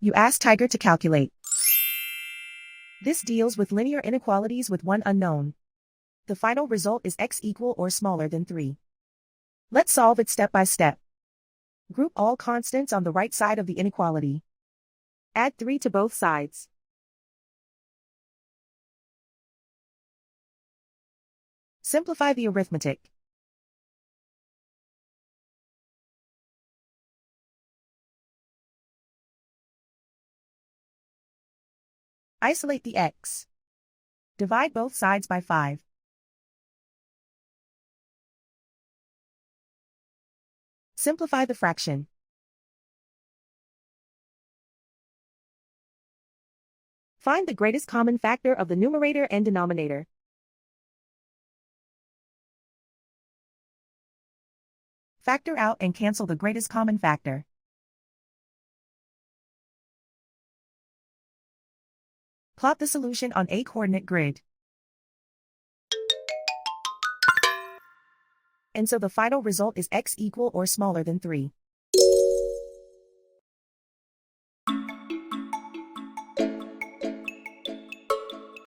You ask Tiger to calculate. This deals with linear inequalities with one unknown. The final result is x equal or smaller than 3. Let's solve it step by step. Group all constants on the right side of the inequality. Add 3 to both sides. Simplify the arithmetic. Isolate the x. Divide both sides by 5. Simplify the fraction. Find the greatest common factor of the numerator and denominator. Factor out and cancel the greatest common factor. Plot the solution on a coordinate grid. And so the final result is x equal or smaller than 3.